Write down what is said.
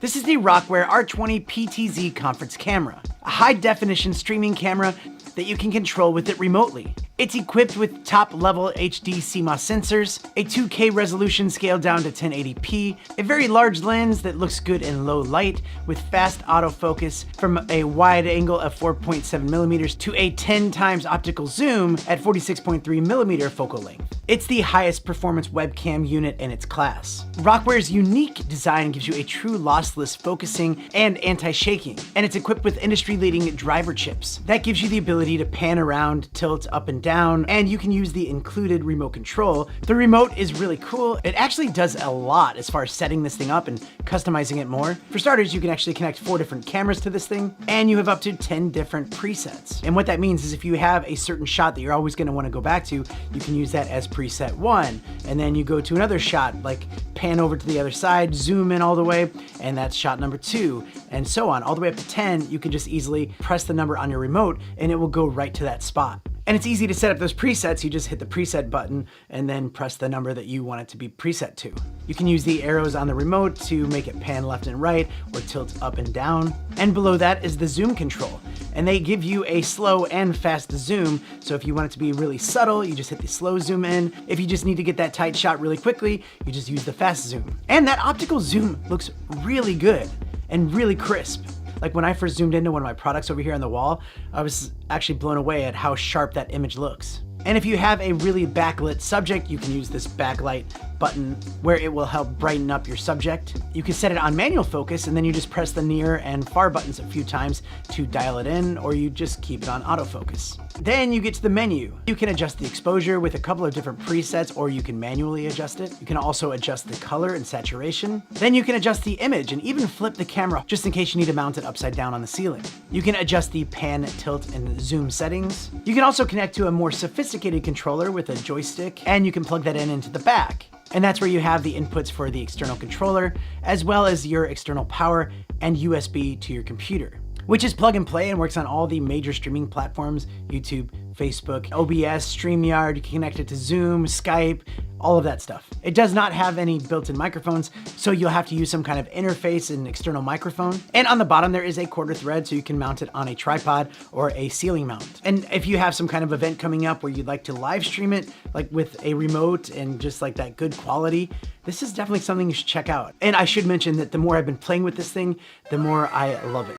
This is the Rockware R20 PTZ conference camera, a high-definition streaming camera that you can control with it remotely. It's equipped with top-level HD CMOS sensors, a 2K resolution scaled down to 1080p, a very large lens that looks good in low light with fast autofocus from a wide angle of 4.7mm to a 10 times optical zoom at 46.3mm focal length. It's the highest performance webcam unit in its class. Rockware's unique design gives you a true lossless focusing and anti-shaking, and it's equipped with industry-leading driver chips. That gives you the ability to pan around, tilt up and down, and you can use the included remote control. The remote is really cool. It actually does a lot as far as setting this thing up and customizing it more. For starters, you can actually connect 4 different cameras to this thing, and you have up to 10 different presets. And what that means is if you have a certain shot that you're always going to want to go back to, you can use that as preset 1, and then you go to another shot, like pan over to the other side, zoom in all the way, and that's shot number 2, and so on. All the way up to 10, you can just easily press the number on your remote, and it will go right to that spot. And it's easy to set up those presets. You just hit the preset button and then press the number that you want it to be preset to. You can use the arrows on the remote to make it pan left and right or tilt up and down. And below that is the zoom control. And they give you a slow and fast zoom. So if you want it to be really subtle, you just hit the slow zoom in. If you just need to get that tight shot really quickly, you just use the fast zoom. And that optical zoom looks really good and really crisp. Like when I first zoomed into one of my products over here on the wall, I was actually blown away at how sharp that image looks. And if you have a really backlit subject, you can use this backlight button where it will help brighten up your subject. You can set it on manual focus and then you just press the near and far buttons a few times to dial it in, or you just keep it on autofocus. Then you get to the menu. You can adjust the exposure with a couple of different presets, or you can manually adjust it. You can also adjust the color and saturation. Then you can adjust the image and even flip the camera just in case you need to mount it upside down on the ceiling. You can adjust the pan, tilt, and zoom settings. You can also connect to a more sophisticated controller with a joystick, and you can plug that in into the back. And that's where you have the inputs for the external controller, as well as your external power and USB to your computer, which is plug and play and works on all the major streaming platforms: YouTube, Facebook, OBS, StreamYard. You can connect it to Zoom, Skype, all of that stuff. It does not have any built-in microphones, so you'll have to use some kind of interface and external microphone. And on the bottom, there is a quarter thread, so you can mount it on a tripod or a ceiling mount. And if you have some kind of event coming up where you'd like to live stream it, like with a remote and just like that good quality, this is definitely something you should check out. And I should mention that the more I've been playing with this thing, the more I love it.